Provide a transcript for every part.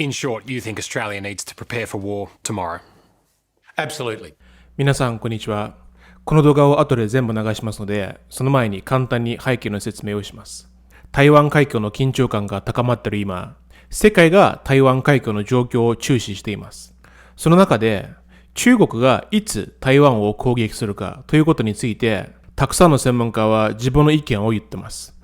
In short, you think Australia needs to prepare for war tomorrow? Absolutely. 皆さん、こんにちは。この動画を後で全部流しますので、その前に簡単に背景の説明をします。台湾海峡の緊張感が高まっている今、世界が台湾海峡の状況を注視しています。その中で、中国がいつ台湾を攻撃するかということについて、たくさんの専門家は自分の意見を言っています。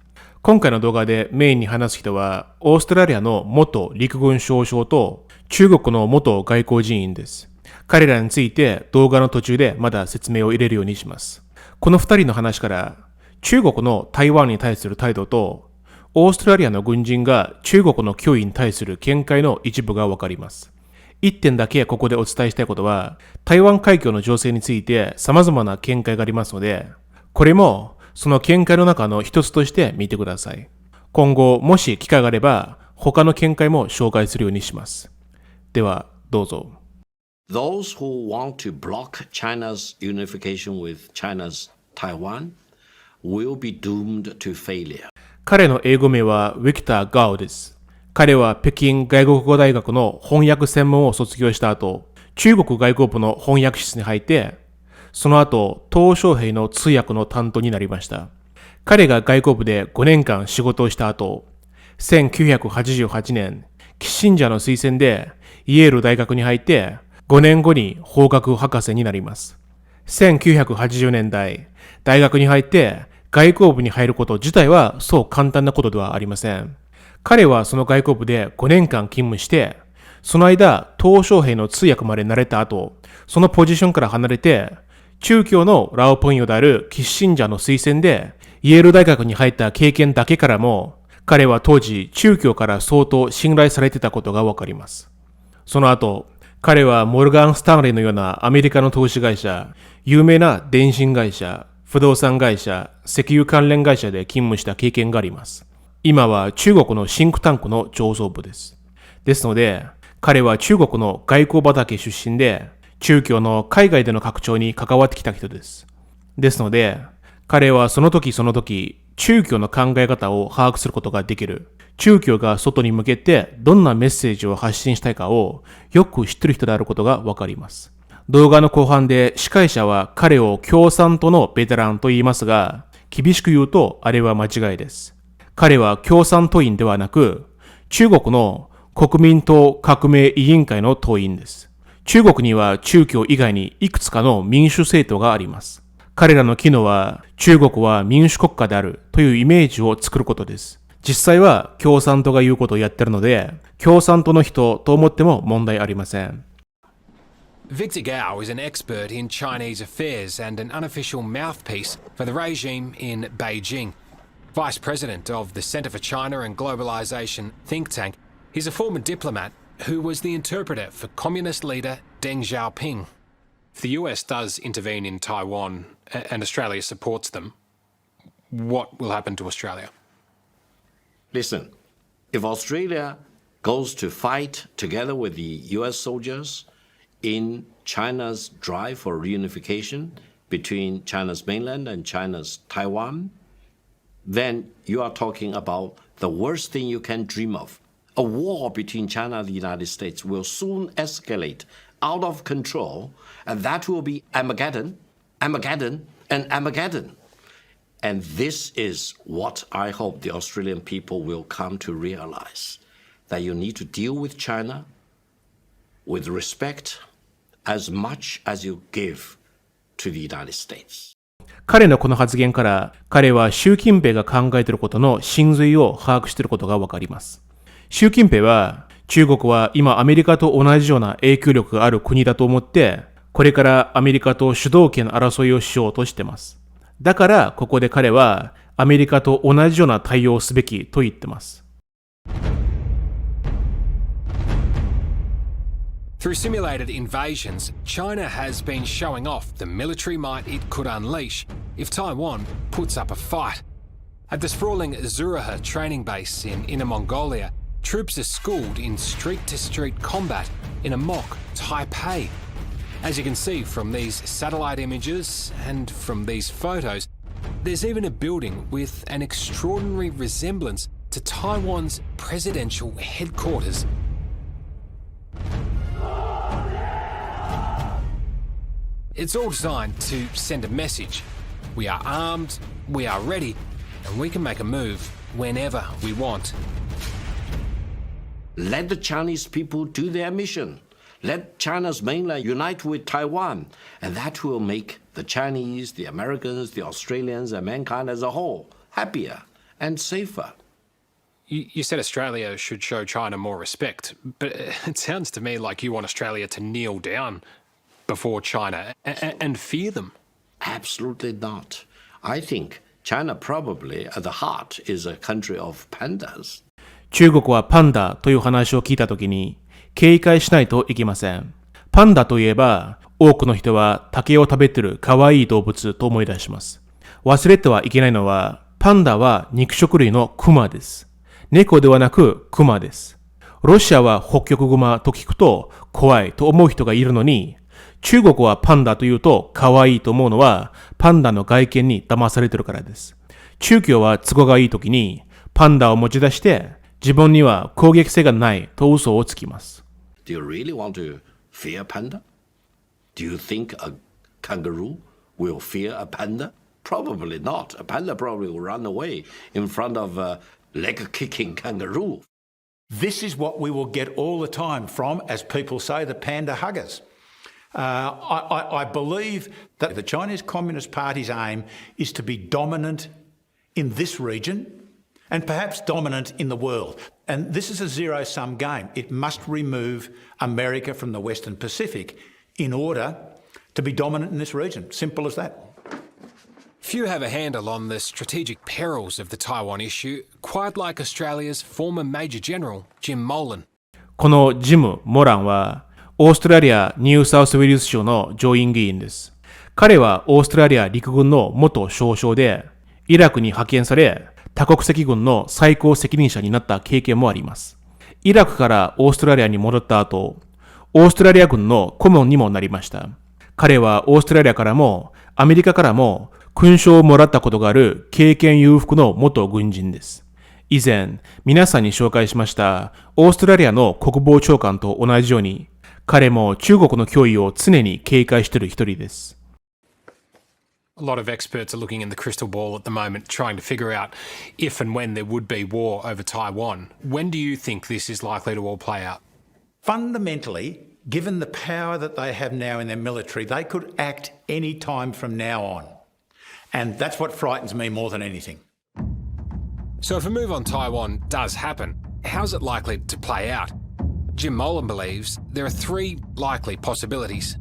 今回の動画でメインに話す人は、オーストラリアの元陸軍少将と中国の元外交人員です。彼らについて動画の途中でまだ説明を入れるようにします。この二人の話から、中国の台湾に対する態度と、オーストラリアの軍人が中国の脅威に対する見解の一部がわかります。一点だけここでお伝えしたいことは、台湾海峡の情勢について様々な見解がありますので、これもその見解の中の一つとして見てください。今後、もし機会があれば、他の見解も紹介するようにします。では、どうぞ。Those who want to block China's unification with China's Taiwan will be doomed to failure. 彼の英語名は Victor Gao です。彼は北京外国語大学の翻訳専門を卒業した後、中国外交部の翻訳室に入って、その後、鄧小平の通訳の担当になりました。彼が外交部で5年間仕事をした後、1988年、キッシンジャーの推薦でイェール大学に入って、5年後に法学博士になります。1980年代、大学に入って外交部に入ること自体はそう簡単なことではありません。彼はその外交部で5年間勤務して、その間、鄧小平の通訳までなれた後、そのポジションから離れて、中共のラオポンヨであるキッシンジャーの推薦で、イェール大学に入った経験だけからも、彼は当時中共から相当信頼されていたことがわかります。その後、彼はモルガン・スタンレーのようなアメリカの投資会社、有名な電信会社、不動産会社、石油関連会社で勤務した経験があります。今は中国のシンクタンクの上層部です。ですので、彼は中国の外交畑出身で、中共の海外での拡張に関わってきた人です。ですので、彼はその時その時、中共の考え方を把握することができる。中共が外に向けてどんなメッセージを発信したいかをよく知っている人であることがわかります。動画の後半で司会者は彼を共産党のベテランと言いますが、厳しく言うとあれは間違いです。彼は共産党員ではなく、中国の国民党革命委員会の党員です。中国には中共以外にいくつかの民主政党があります。彼らの機能は中国は民主国家であるというイメージを作ることです。実際は共産党が言うことをやっているので、共産党の人と思っても問題ありません。Victor Gao is an expert in Chinese affairs and an unofficial mouthpiece for the regime in Beijing. Vice President of the Center for China and Globalization think tank, he's a former diplomat who was the interpreter for communist leader Deng Xiaoping. If the US does intervene in Taiwan and Australia supports them, what will happen to Australia? Listen, if Australia goes to fight together with the US soldiers in China's drive for reunification between China's mainland and China's Taiwan, then you are talking about the worst thing you can dream of. A war between China and the United States will soon escalate out of control, and that will be Armageddon, Armageddon, and Armageddon. And this is what I hope the Australian people will come to realize, that you need to deal with China with respect as much as you give to the United States. 彼のこの発言から、彼は習近平が考えていることの真髄を把握していることがわかります。習近平は、中国は今アメリカと同じような影響力がある国だと思って、これからアメリカと主導権争いをしようとしています。だから、ここで彼はアメリカと同じような対応をすべきと言っています。Through simulated invasions, China has been showing off the military might it could unleash if Taiwan puts up a fight. At the sprawling Zuraha training base in Inner Mongolia, troops are schooled in street-to-street combat in a mock Taipei. As you can see from these satellite images and from these photos, there's even a building with an extraordinary resemblance to Taiwan's presidential headquarters. It's all designed to send a message. We are armed, we are ready, and we can make a move whenever we want. Let the Chinese people do their mission. Let China's mainland unite with Taiwan, and that will make the Chinese, the Americans, the Australians, and mankind as a whole happier and safer. You said Australia should show China more respect, but it sounds to me like you want Australia to kneel down before China and fear them. Absolutely not. I think China probably at the heart is a country of pandas. 中国はパンダという話を聞いたときに警戒しないといけません。パンダといえば多くの人は竹を食べている可愛い動物と思い出します。忘れてはいけないのはパンダは肉食類のクマです。猫ではなくクマです。ロシアは北極熊と聞くと怖いと思う人がいるのに、中国はパンダというと可愛いと思うのはパンダの外見に騙されているからです。中共は都合がいい時にパンダを持ち出して自分には攻撃性がないと嘘をつきます。Do you really want to fear panda? Do you think a kangaroo will fear a panda? Probably not. A panda probably will run away in front of a leg-kicking kangaroo. This is what we will get all the time from, as people say, the panda huggers. I believe that the Chinese Communist Party's aim is to be dominant in this region and perhaps dominant in the world. And this is a zero-sum game. It must remove America from the Western Pacific in order to be dominant in this region. Simple as that. Few have a handle on the strategic perils of the Taiwan issue, quite like Australia's former Major General, Jim Molan. このジム・モランはオーストラリア・ニューサウスウェルズ州の上院議員です。彼はオーストラリア陸軍の元少将で、イラクに派遣され、多国籍軍の最高責任者になった経験もあります。イラクからオーストラリアに戻った後、オーストラリア軍の顧問にもなりました。彼はオーストラリアからもアメリカからも勲章をもらったことがある経験裕福の元軍人です。以前、皆さんに紹介しましたオーストラリアの国防長官と同じように、彼も中国の脅威を常に警戒している一人です。A lot of experts are looking in the crystal ball at the moment, trying to figure out if and when there would be war over Taiwan. When do you think this is likely to all play out? Fundamentally, given the power that they have now in their military, they could act any time from now on. And that's what frightens me more than anything. So if a move on Taiwan does happen, how's it likely to play out? Jim Molan believes there are three likely possibilities.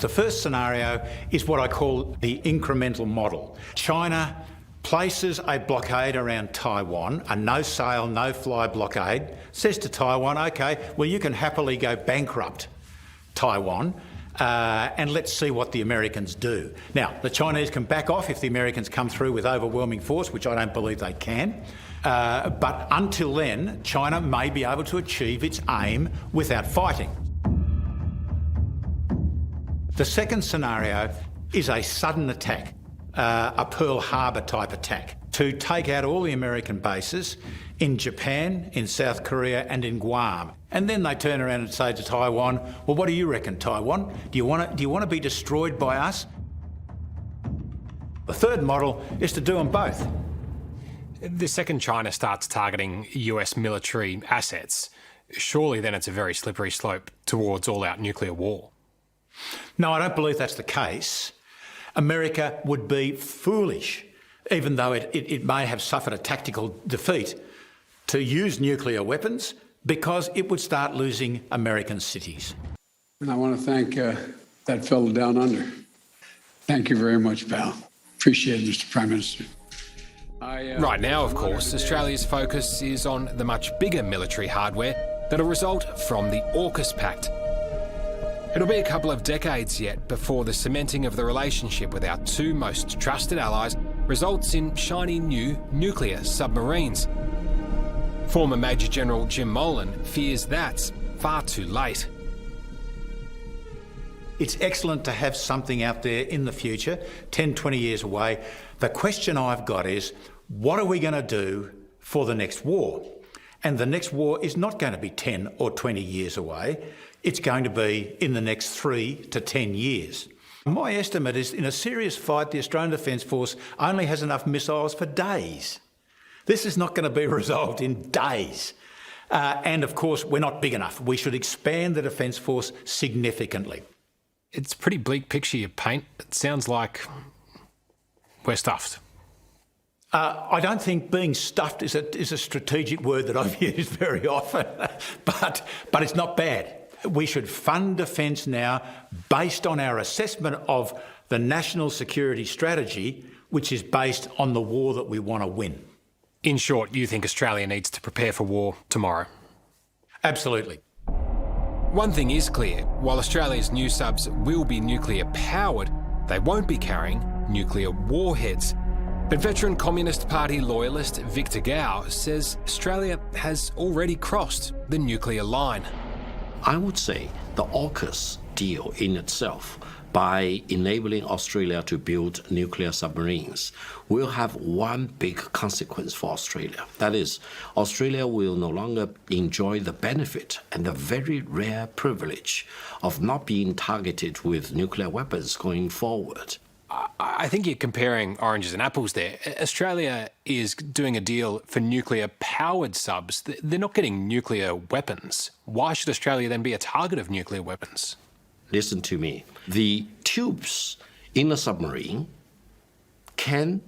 The first scenario is what I call the incremental model. China places a blockade around Taiwan, a no-sail, no-fly blockade, says to Taiwan, OK, well, you can happily go bankrupt Taiwan, and let's see what the Americans do. Now, the Chinese can back off if the Americans come through with overwhelming force, which I don't believe they can. But until then, China may be able to achieve its aim without fighting. The second scenario is a sudden attack, a Pearl Harbor type attack, to take out all the American bases in Japan, in South Korea and in Guam. And then they turn around and say to Taiwan, well, what do you reckon, Taiwan? Do you want to be destroyed by us? The third model is to do them both. The second China starts targeting US military assets, surely then it's a very slippery slope towards all-out nuclear war. No, I don't believe that's the case. America would be foolish, even though it may have suffered a tactical defeat, to use nuclear weapons because it would start losing American cities. And I want to thank that fellow down under. Thank you very much, pal. Appreciate it, Mr. Prime Minister. Right now, of course, Australia's focus is on the much bigger military hardware that'll result from the AUKUS Pact. It'll be a couple of decades yet before the cementing of the relationship with our two most trusted allies results in shiny new nuclear submarines. Former Major General Jim Molan fears that's far too late. It's excellent to have something out there in the future, 10, 20 years away. The question I've got is, what are we going to do for the next war? And the next war is not going to be 10 or 20 years away. It's going to be in the next 3 to 10 years. My estimate is in a serious fight, the Australian Defence Force only has enough missiles for days. This is not going to be resolved in days. And of course, we're not big enough. We should expand the Defence Force significantly. It's a pretty bleak picture you paint. It sounds like we're stuffed. I don't think being stuffed is a strategic word that I've used very often, but it's not bad. We should fund defence now based on our assessment of the national security strategy, which is based on the war that we want to win. In short, you think Australia needs to prepare for war tomorrow? Absolutely. One thing is clear, while Australia's new subs will be nuclear powered, they won't be carrying nuclear warheads. But veteran Communist Party loyalist Victor Gao says Australia has already crossed the nuclear line. I would say the AUKUS deal in itself, by enabling Australia to build nuclear submarines, will have one big consequence for Australia. That is, Australia will no longer enjoy the benefit and the very rare privilege of not being targeted with nuclear weapons going forward. I think you're comparing oranges and apples there. Australia is doing a deal for nuclear-powered subs. They're not getting nuclear weapons. Why should Australia then be a target of nuclear weapons? Listen to me. The tubes in a submarine can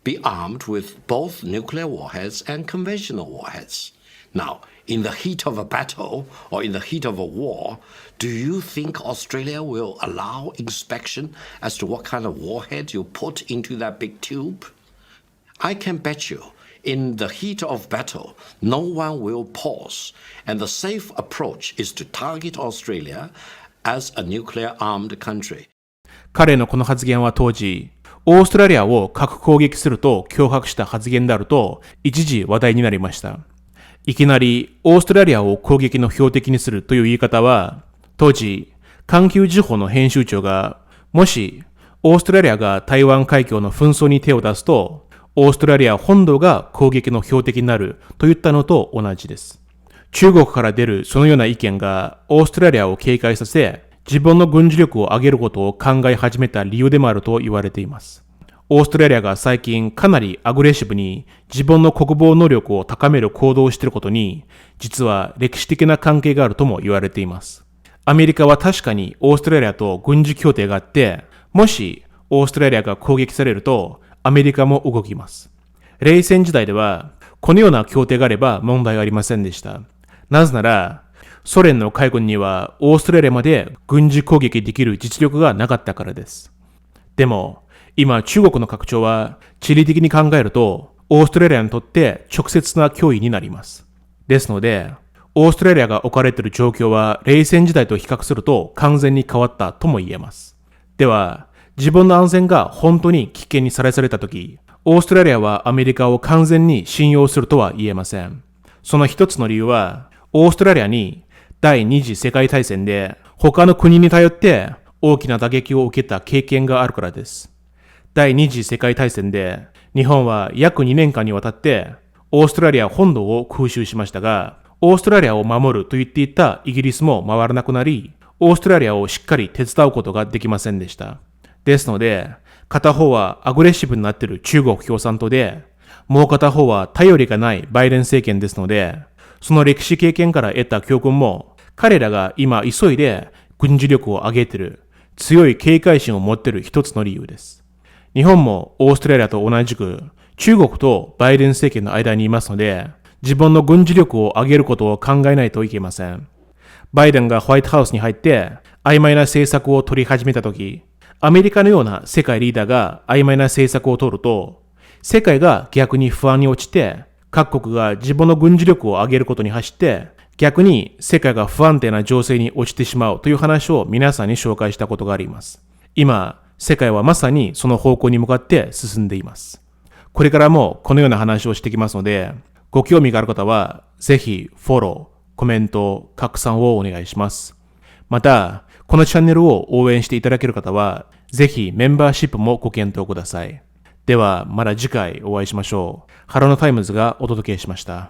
be armed with both nuclear warheads and conventional warheads. Now, in the heat of a battle or in the heat of a war, do you think Australia will allow inspection as to what kind of warhead you put into that big tube? I can bet you, in the heat of battle, no one will pause, and the safe approach is to target Australia as a nuclear-armed country. 彼のこの発言は当時、オーストラリアを核攻撃すると脅迫した発言であると一時話題になりました。いきなりオーストラリアを攻撃の標的にするという言い方は、当時、環球時報の編集長が、もしオーストラリアが台湾海峡の紛争に手を出すと、オーストラリア本土が攻撃の標的になると言ったのと同じです。中国から出るそのような意見がオーストラリアを警戒させ、自分の軍事力を上げることを考え始めた理由でもあると言われています。オーストラリアが最近かなりアグレッシブに自分の国防能力を高める行動をしていることに、実は歴史的な関係があるとも言われています。アメリカは確かにオーストラリアと軍事協定があって、もしオーストラリアが攻撃されるとアメリカも動きます。冷戦時代ではこのような協定があれば問題はありませんでした。なぜなら、ソ連の海軍にはオーストラリアまで軍事攻撃できる実力がなかったからです。でも、今中国の拡張は地理的に考えるとオーストラリアにとって直接な脅威になります。ですので、オーストラリアが置かれている状況は冷戦時代と比較すると完全に変わったとも言えます。では、自分の安全が本当に危険にさらされたとき、オーストラリアはアメリカを完全に信用するとは言えません。その一つの理由は、オーストラリアに第二次世界大戦で他の国に頼って大きな打撃を受けた経験があるからです。第二次世界大戦で日本は約2年間にわたってオーストラリア本土を空襲しましたが、オーストラリアを守ると言っていたイギリスも回らなくなり、オーストラリアをしっかり手伝うことができませんでした。ですので、片方はアグレッシブになっている中国共産党で、もう片方は頼りがないバイデン政権ですので、その歴史経験から得た教訓も、彼らが今急いで軍事力を上げている、強い警戒心を持っている一つの理由です。日本もオーストラリアと同じく中国とバイデン政権の間にいますので、自分の軍事力を上げることを考えないといけません。バイデンがホワイトハウスに入って曖昧な政策を取り始めたとき、アメリカのような世界リーダーが曖昧な政策を取ると、世界が逆に不安に落ちて、各国が自分の軍事力を上げることに走って、逆に世界が不安定な情勢に落ちてしまうという話を皆さんに紹介したことがあります。今、世界はまさにその方向に向かって進んでいます。これからもこのような話をしてきますので、ご興味がある方は、ぜひフォロー、コメント、拡散をお願いします。また、このチャンネルを応援していただける方は、ぜひメンバーシップもご検討ください。では、また次回お会いしましょう。ハロノタイムズがお届けしました。